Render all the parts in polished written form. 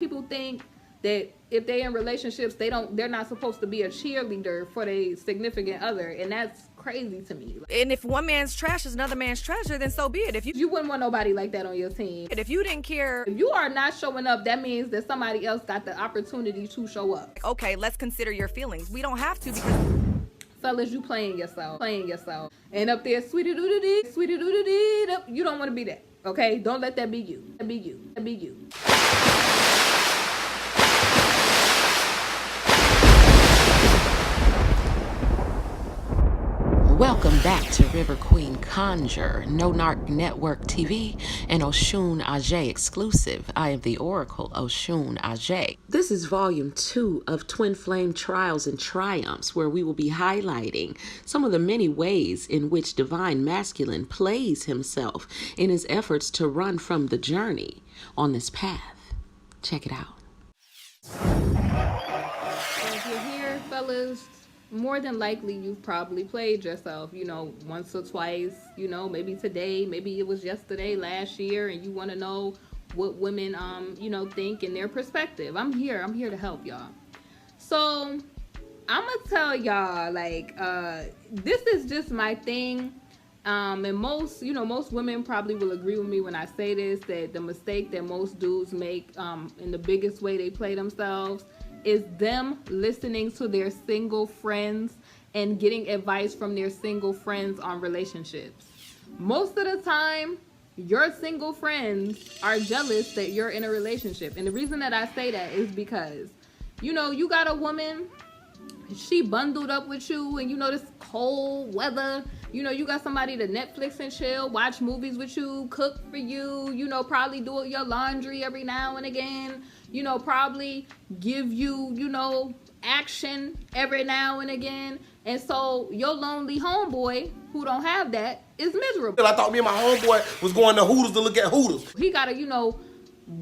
People think that if they're in relationships, they're not supposed to be a cheerleader for their significant other, and that's crazy to me. And if one man's trash is another man's treasure, then so be it. You wouldn't want nobody like that on your team. If you didn't care, if you are not showing up, that means that somebody else got the opportunity to show up. Okay, let's consider your feelings. We don't have to, because fellas, you playing yourself, and up there, sweetie doo doo dee, you don't want to be that. Okay, don't let that be you. Be you. Welcome back to River Queen Conjure, No Narc Network TV, and Oshun Ajay exclusive. I am the Oracle, Oshun Ajay. This is volume 2 of Twin Flame Trials and Triumphs, where we will be highlighting some of the many ways in which Divine Masculine plays himself in his efforts to run from the journey on this path. Check it out. So if you're here, fellas, more than likely you've probably played yourself, once or twice, maybe today, maybe it was yesterday, last year, and you want to know what women think in their perspective. I'm here to help y'all. So I'm gonna tell y'all, this is just my thing, and most women probably will agree with me when I say this, that the mistake that most dudes make, in the biggest way they play themselves, is them listening to their single friends and getting advice from their single friends on relationships. Most of the time, your single friends are jealous that you're in a relationship. And the reason that I say that is because, you got a woman, she bundled up with you, and this cold weather, you got somebody to Netflix and chill, watch movies with you, cook for you, probably do your laundry every now and again, probably give you, action every now and again. And so your lonely homeboy who don't have that is miserable. I thought me and my homeboy was going to Hooters to look at Hooters. He gotta,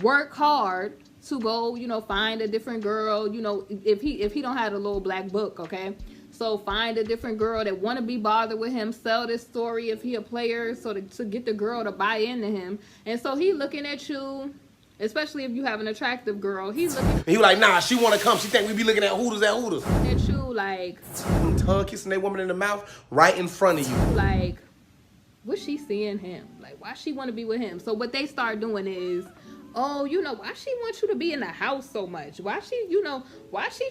work hard to go, find a different girl, if he don't have a little black book, okay? So find a different girl that want to be bothered with him, sell this story if he a player, so to get the girl to buy into him. And so he looking at you, especially if you have an attractive girl, he's looking. And he like, nah, she want to come. She think we be looking at Hooters at Hooters. At you like. Tongue kissing that woman in the mouth right in front of you. Like, what's she seeing him? Like, why she want to be with him? So what they start doing is, oh, why she wants you to be in the house so much? Why she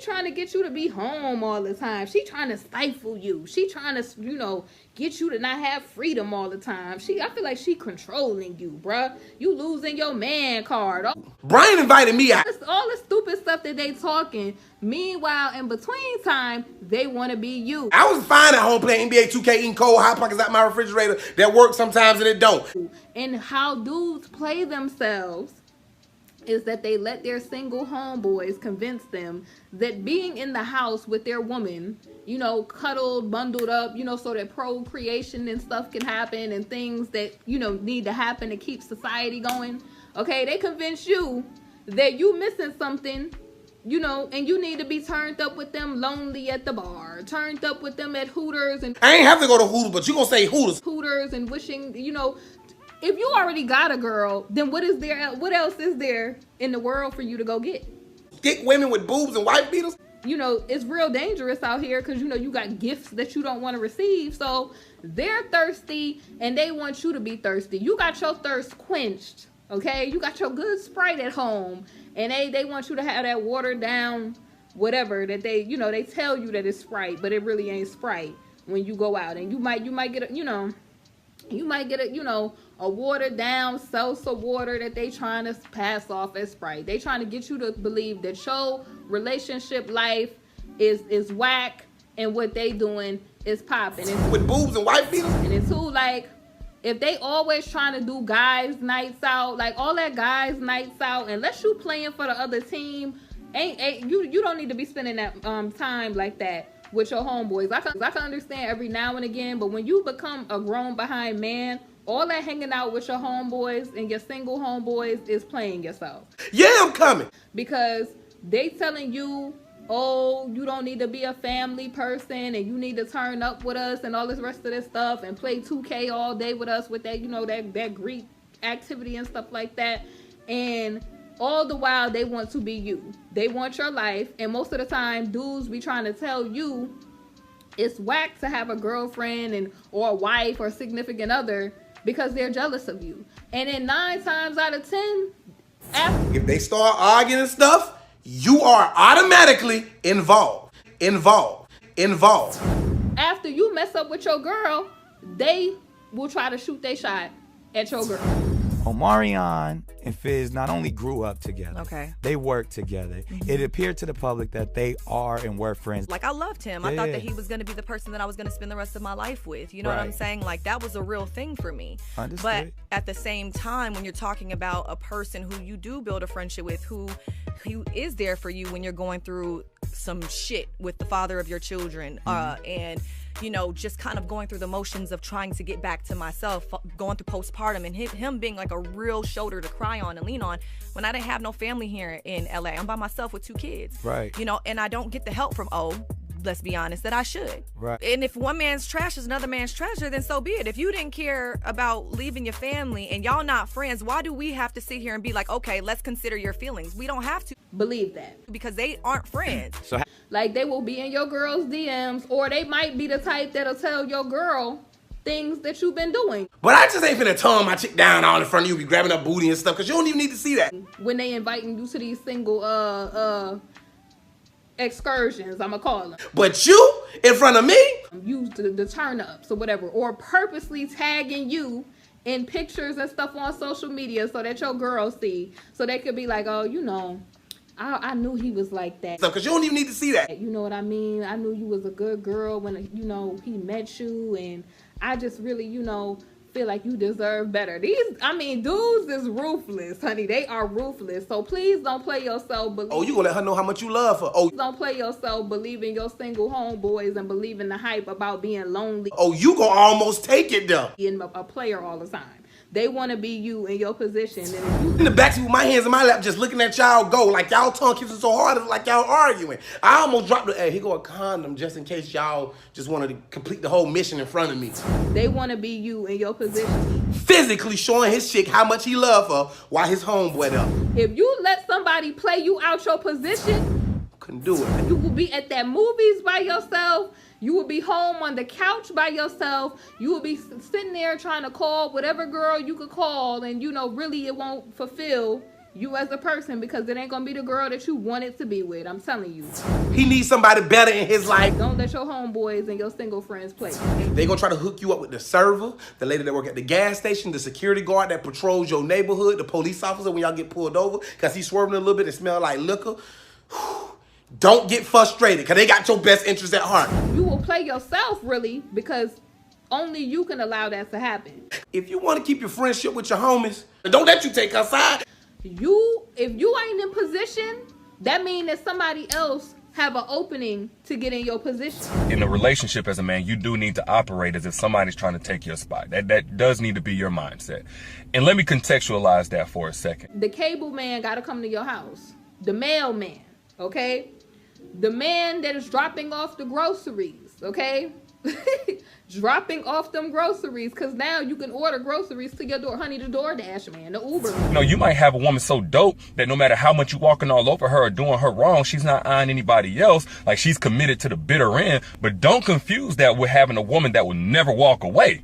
trying to get you to be home all the time? She trying to stifle you. She trying to, get you to not have freedom all the time. I feel like she controlling you, bruh. You losing your man card. Brian invited me out. All the stupid stuff that they talking. Meanwhile, in between time, they want to be you. I was fine at home playing NBA 2K, eating cold Hot Pockets out my refrigerator. That works sometimes and it don't. And how dudes play themselves is that they let their single homeboys convince them that being in the house with their woman, cuddled, bundled up, so that procreation and stuff can happen and things that, need to happen to keep society going. Okay, they convince you that you missing something, and you need to be turned up with them lonely at the bar, turned up with them at Hooters. And I ain't have to go to Hooters, but you gonna say Hooters. Hooters and wishing, if you already got a girl, then what else is there in the world for you to go get? Thick women with boobs and wife beaters? It's real dangerous out here because, you got gifts that you don't want to receive. So they're thirsty and they want you to be thirsty. You got your thirst quenched, okay? You got your good Sprite at home and they want you to have that watered down whatever that they tell you that it's Sprite, but it really ain't Sprite when you go out. And you might get a watered down salsa water that they trying to pass off as Sprite. They trying to get you to believe that your relationship life is whack and what they doing is popping. With boobs and wife beaters? And it's too, if they always trying to do guys nights out, all that guys nights out, unless you playing for the other team, you don't need to be spending that time like that with your homeboys. I can understand every now and again, but when you become a grown behind man, all that hanging out with your homeboys and your single homeboys is playing yourself. Yeah, I'm coming. Because they telling you, oh, you don't need to be a family person and you need to turn up with us and all this rest of this stuff and play 2K all day with us with that, that Greek activity and stuff like that. And all the while they want to be you. They want your life, and most of the time dudes be trying to tell you it's whack to have a girlfriend and or a wife or significant other because they're jealous of you. And then 9 times out of 10, if they start arguing and stuff, you are automatically involved. After you mess up with your girl, they will try to shoot their shot at your girl. Omarion and Fizz not only grew up together, Okay. they worked together. It appeared to the public that they are and were friends. Like, I loved him. I thought that he was going to be the person that I was going to spend the rest of my life with. You know what I'm Right. saying? Like, that was a real thing for me. Understood. But at the same time, when you're talking about a person who you do build a friendship with, who is there for you when you're going through some shit with the father of your children, and you know, just kind of going through the motions of trying to get back to myself, going through postpartum, and him being like a real shoulder to cry on and lean on when I didn't have no family here in LA. I'm by myself with 2 kids. Right. You know, and I don't get the help from let's be honest, that I should. Right. And if one man's trash is another man's treasure, then so be it. If you didn't care about leaving your family and y'all not friends, why do we have to sit here and be like, okay, let's consider your feelings? We don't have to, Believe that. because they aren't friends. So Like, they will be in your girl's DMs, or they might be the type that'll tell your girl things that you've been doing But I just ain't finna tone my chick down all in front of you, be grabbing her booty and stuff, because you don't even need to see that. when they inviting you to these single excursions, I'ma call them. But you, in front of me, Use the turn ups or whatever, or purposely tagging you in pictures and stuff on social media so that your girl see, so they could be like, oh, you know, I knew he was like that. because you don't even need to see that. You know what I mean? I knew you was a good girl when, you know, he met you, and I just really, you know, feel like you deserve better. Dudes is ruthless, honey. They are ruthless. So please don't play yourself. Oh, you gonna let her know how much you love her. Oh, Don't play yourself believing your single homeboys and believing the hype about being lonely you gonna almost take it though. and a player all the time. They want to be you in your position. And if you In the backseat with my hands in my lap, just looking at y'all go, like y'all tongue kissing so hard, it's like y'all arguing. I almost dropped the, hey, here go a condom just in case y'all just wanted to complete the whole mission in front of me. they want to be you in your position. Physically showing his chick how much he loved her while his homeboy up. If you let somebody play you out your position, Couldn't do it. you will be at that movies by yourself. You will be home on the couch by yourself. You will be sitting there trying to call whatever girl you could call, and you know, really it won't fulfill you as a person, because it ain't gonna be the girl that you wanted to be with. I'm telling you. He needs somebody better in his life. Don't let your homeboys and your single friends play. They gonna try to hook you up with the server, the lady that work at the gas station, the security guard that patrols your neighborhood, the police officer when y'all get pulled over because he's swerving a little bit and smell like liquor. Don't get frustrated, because they got your best interest at heart. You will play yourself, really, because only you can allow that to happen. If you want to keep your friendship with your homies, don't let you take her side. If you ain't in position, that means that somebody else have an opening to get in your position. In a relationship as a man, you do need to operate as if somebody's trying to take your spot. That does need to be your mindset. And let me contextualize that for a second. The cable man got to come to your house. The mailman, okay? The man that is dropping off the groceries, okay? Dropping off them groceries, because now you can order groceries to your door. Honey, the DoorDash man, the Uber. You know, you might have a woman so dope that no matter how much you walking all over her or doing her wrong, she's not eyeing anybody else. Like, she's committed to the bitter end. But don't confuse that with having a woman that will never walk away.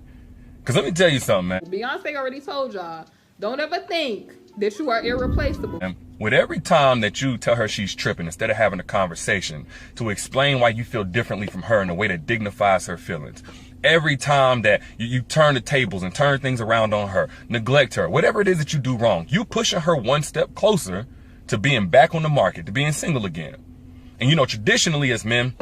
Because let me tell you something, man. Beyonce already told y'all, don't ever think that you are irreplaceable. And with every time that you tell her she's tripping, instead of having a conversation to explain why you feel differently from her in a way that dignifies her feelings, every time that you turn the tables and turn things around on her, neglect her, whatever it is that you do wrong, you pushing her one step closer to being back on the market, to being single again. And you know, traditionally as men,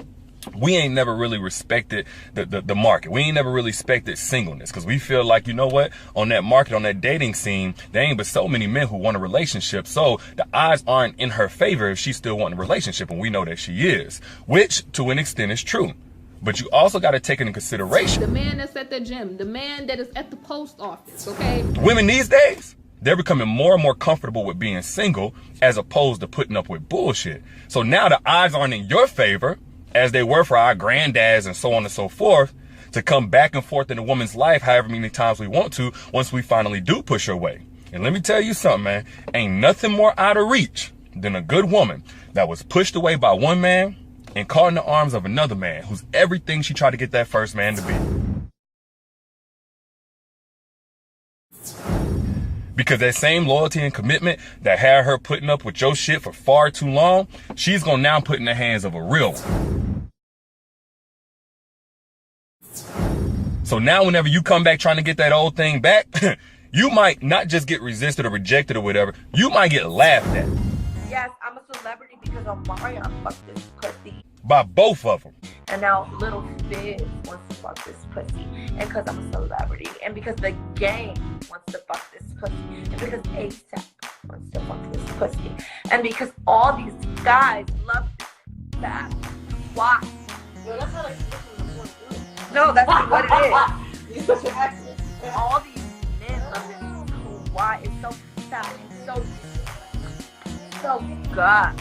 we ain't never really respected the market. We ain't never really respected singleness, because we feel like, you know what, on that market, on that dating scene, there ain't but so many men who want a relationship. So the odds aren't in her favor if she's still wanting a relationship, and we know that she is, which to an extent is true. But you also got to take into consideration The man that's at the gym, the man that is at the post office, okay? women these days. They're becoming more and more comfortable with being single as opposed to putting up with bullshit. So now the odds aren't in your favor, as they were for our granddads and so on and so forth, to come back and forth in a woman's life however many times we want to once we finally do push her away. And let me tell you something, man. Ain't nothing more out of reach than a good woman that was pushed away by one man and caught in the arms of another man who's everything she tried to get that first man to be. Because that same loyalty and commitment that had her putting up with your shit for far too long, she's gonna now put in the hands of a real one. So now whenever you come back trying to get that old thing back, you might not just get resisted or rejected or whatever, you might get laughed at. Yes, I'm a celebrity because of Mario fucked this pussy. By both of them. And now little Fizz wants to fuck this pussy. And because I'm a celebrity. And because the gang wants to fuck this pussy. And because ASAP wants to fuck this pussy. And because all these guys love that. Why? No, that's what it is. All these men love this. Why? It's so sad. It's so God.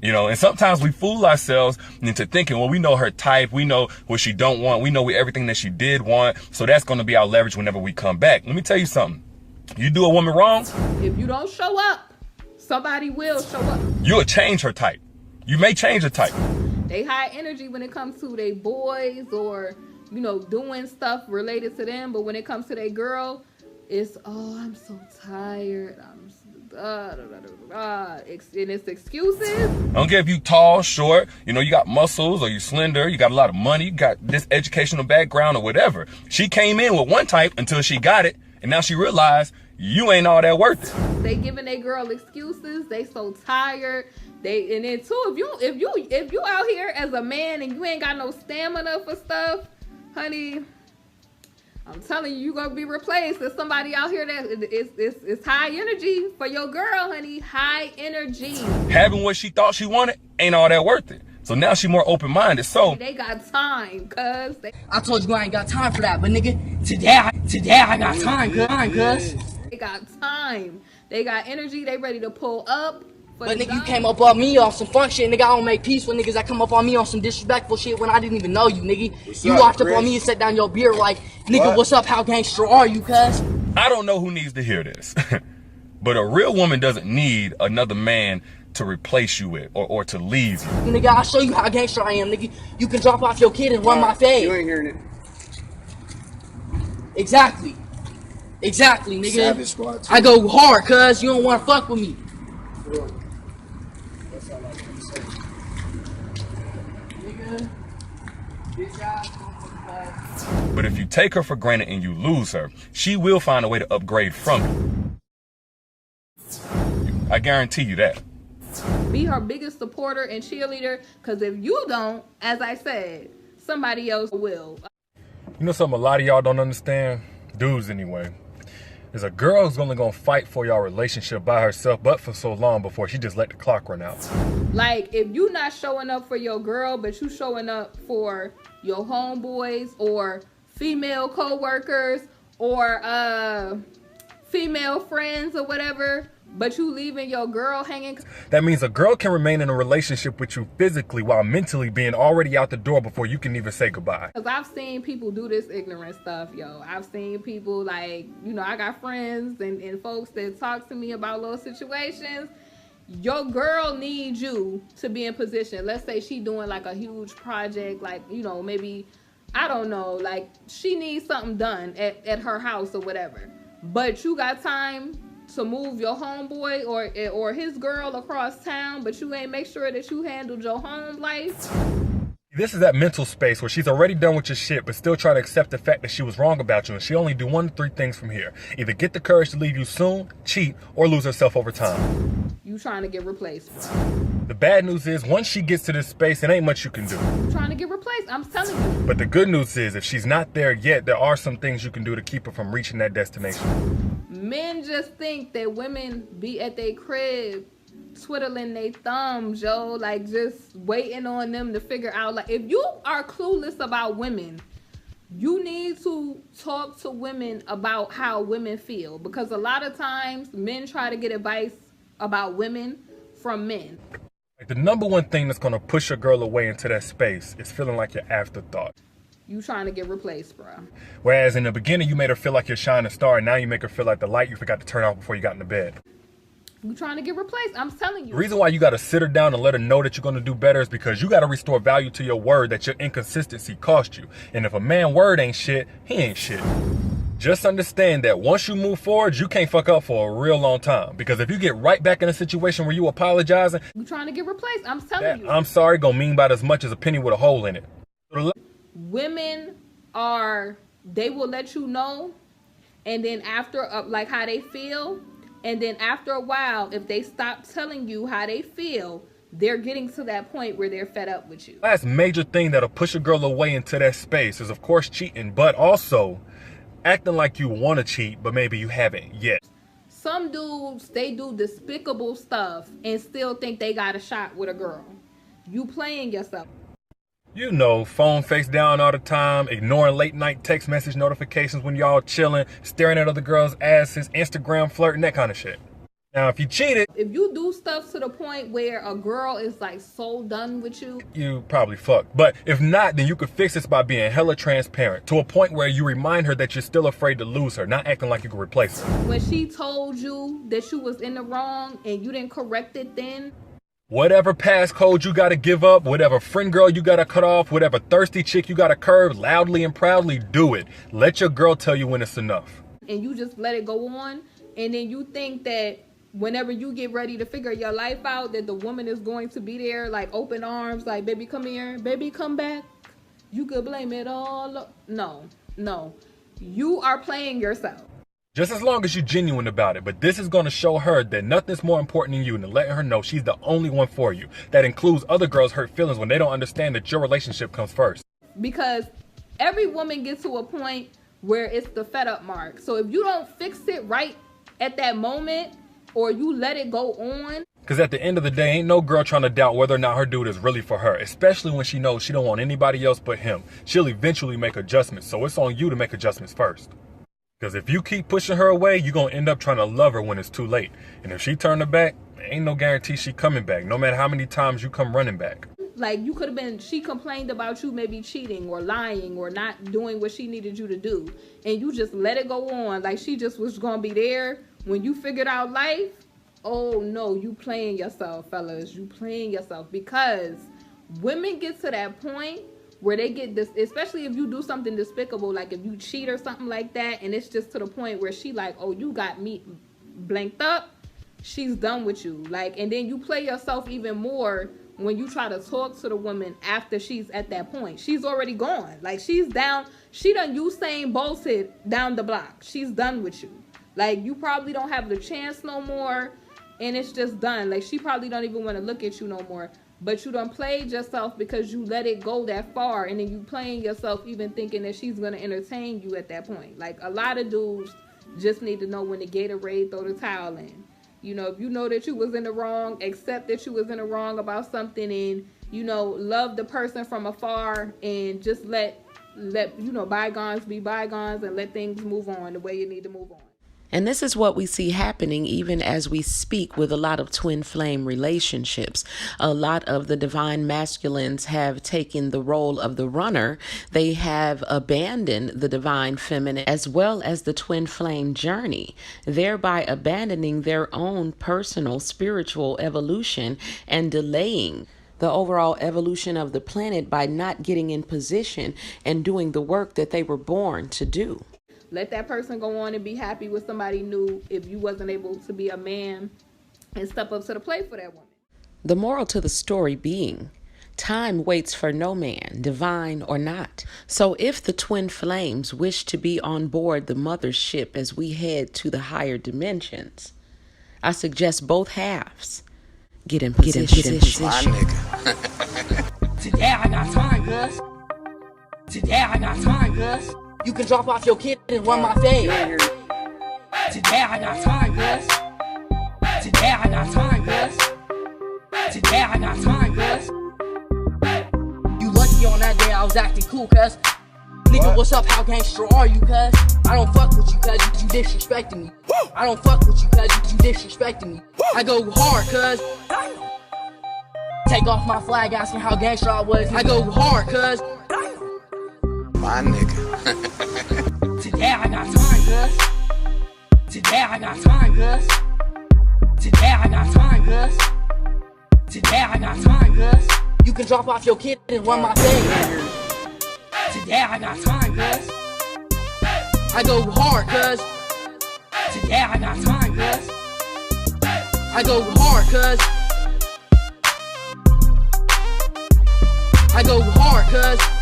You know, and sometimes we fool ourselves into thinking, well, we know her type, we know what she don't want, we know everything that she did want, so that's going to be our leverage whenever we come back. Let me tell you something. You do a woman wrong, if you don't show up, somebody will show up. You'll change her type. You may change her type. They high energy when it comes to their boys or, you know, doing stuff related to them, but when it comes to their girl, it's, oh, I'm so tired, and it's excuses. I don't care if you tall, short, you know, you got muscles or you slender, you got a lot of money, you got this educational background or whatever. She came in with one type until she got it, and now she realized you ain't all that worth it. They giving their girl excuses. They so tired. And then too, if you out here as a man and you ain't got no stamina for stuff, honey, I'm telling you, you're gonna be replaced. There's somebody out here that it's high energy for your girl, honey. High energy. Having what she thought she wanted ain't all that worth it. So now she more open-minded. So they got time, cuz. I told you I ain't got time for that, but nigga, today I got time, cuz. They got time. They got energy. They ready to pull up. But nigga, you came up on me on some fun shit, nigga. I don't make peace with niggas that come up on me on some disrespectful shit when I didn't even know you, nigga. You walked up on me and set down your beer like, nigga, what's up? How gangster are you, cuz? I don't know who needs to hear this, but a real woman doesn't need another man to replace you with or to leave you. Nigga, I'll show you how gangster I am, nigga. You can drop off your kid and run my fade. You ain't hearing it. Exactly, nigga. Savage Squad 2. I go hard, cuz. You don't want to fuck with me. That's all I can say. Nigga, bitch ass. But if you take her for granted and you lose her, she will find a way to upgrade from you. I guarantee you that. Be her biggest supporter and cheerleader, because if you don't, as I said, somebody else will. You know something a lot of y'all don't understand? Dudes anyway. Is a girl who's only gonna fight for y'all relationship by herself, but for so long before she just let the clock run out. Like, if you not showing up for your girl, but you showing up for your homeboys or female co-workers or female friends or whatever, but you leaving your girl hanging. That means a girl can remain in a relationship with you physically while mentally being already out the door before you can even say goodbye. Because I've seen people do this ignorant stuff, yo. I've seen people, like, you know, I got friends and folks that talk to me about little situations. Your girl needs you to be in position. Let's say she doing like a huge project, like, you know, maybe, I don't know, like she needs something done at her house or whatever. But you got time to move your homeboy or his girl across town, but you ain't make sure that you handled your home life. This is that mental space where she's already done with your shit, but still trying to accept the fact that she was wrong about you, and she only do one of three things from here. Either get the courage to leave you soon, cheat, or lose herself over time. You trying to get replaced, bro. The bad news is, once she gets to this space, it ain't much you can do. You trying to get replaced, I'm telling you. But the good news is, if she's not there yet, there are some things you can do to keep her from reaching that destination. Men just think that women be at their crib twiddling their thumbs, yo, like just waiting on them to figure out. Like, if you are clueless about women, you need to talk to women about how women feel, because a lot of times men try to get advice about women from men. Like, the number one thing that's going to push a girl away into that space is feeling like your afterthought. you trying to get replaced, bro. Whereas in the beginning, you made her feel like you're shining star, and now you make her feel like the light you forgot to turn off before you got into bed. You trying to get replaced. I'm telling you. The reason why you got to sit her down and let her know that you're going to do better is because you got to restore value to your word that your inconsistency cost you. And if a man's word ain't shit, he ain't shit. Just understand that once you move forward, you can't fuck up for a real long time. Because if you get right back in a situation where you apologizing, you trying to get replaced. I'm telling you. I'm sorry gonna mean about as much as a penny with a hole in it. Women they will let you know, and then after, like how they feel, and then after a while, if they stop telling you how they feel, they're getting to that point where they're fed up with you. Last major thing that'll push a girl away into that space is, of course, cheating, but also acting like you want to cheat, but maybe you haven't yet. Some dudes, they do despicable stuff and still think they got a shot with a girl. You playing yourself. You know, phone face down all the time, ignoring late night text message notifications when y'all chilling, staring at other girls' asses, Instagram flirting, that kind of shit. Now, if you cheated, if you do stuff to the point where a girl is like so done with you, you probably fucked. But if not, then you could fix this by being hella transparent to a point where you remind her that you're still afraid to lose her, not acting like you can replace her. When she told you that you was in the wrong and you didn't correct it then, whatever passcode you gotta give up, whatever friend girl you gotta cut off, whatever thirsty chick you gotta curb, loudly and proudly do it. Let your girl tell you when it's enough. And you just let it go on, and then you think that whenever you get ready to figure your life out, that the woman is going to be there like open arms, like, baby, come here, baby, come back. You could blame it all. No. You are playing yourself. Just as long as you're genuine about it. But this is going to show her that nothing's more important than you, and letting her know she's the only one for you. That includes other girls' hurt feelings when they don't understand that your relationship comes first. Because every woman gets to a point where it's the fed up mark. So if you don't fix it right at that moment, or you let it go on. Because at the end of the day, ain't no girl trying to doubt whether or not her dude is really for her. Especially when she knows she don't want anybody else but him. She'll eventually make adjustments. So it's on you to make adjustments first. Because if you keep pushing her away, you're going to end up trying to love her when it's too late. And if she turn her back, ain't no guarantee she coming back. No matter how many times you come running back. Like, you could have been, she complained about you maybe cheating or lying or not doing what she needed you to do. And you just let it go on. Like, she just was going to be there when you figured out life. Oh, no, you playing yourself, fellas. You playing yourself. Because women get to that point where they get this, especially if you do something despicable, like if you cheat or something like that, and it's just to the point where she like, oh, you got me blanked up, she's done with you. Like, and then you play yourself even more when you try to talk to the woman after she's at that point. She's already gone. Like, she's down, she done Usain bolted down the block. She's done with you. Like, you probably don't have the chance no more, and it's just done. Like, she probably don't even want to look at you no more. But you done played yourself because you let it go that far, and then you playing yourself even thinking that she's going to entertain you at that point. Like, a lot of dudes just need to know when to Gatorade, throw the towel in. You know, if you know that you was in the wrong, accept that you was in the wrong about something, and, you know, love the person from afar, and just let you know, bygones be bygones, and let things move on the way you need to move on. And this is what we see happening even as we speak with a lot of twin flame relationships. A lot of the divine masculines have taken the role of the runner. They have abandoned the divine feminine as well as the twin flame journey, thereby abandoning their own personal spiritual evolution and delaying the overall evolution of the planet by not getting in position and doing the work that they were born to do. Let that person go on and be happy with somebody new if you wasn't able to be a man and step up to the plate for that woman. The moral to the story being, time waits for no man, divine or not. So if the twin flames wish to be on board the mothership as we head to the higher dimensions, I suggest both halves get in position. Today I got time, cuz. Today I got time, cuz. You can drop off your kid and run my fade. Today I got time, cuz. Today I got time, cuz. Today I got time, cuz. You lucky on that day I was acting cool, cuz. Nigga, what's up? How gangster are you, cuz? I don't fuck with you, cuz. You disrespecting me. I don't fuck with you, cuz. You disrespecting me. I go hard, cuz. Take off my flag asking how gangster I was. I go hard, cuz. My nigga. Today I got time, cuz. Today I got time, cuz. Today I got time, cuz. Today I got time, cuz. You can drop off your kid and run my thing. Today I got time, cuz. I go hard, cuz. Today I got time, cuz. I go hard, cuz. I go hard, cuz.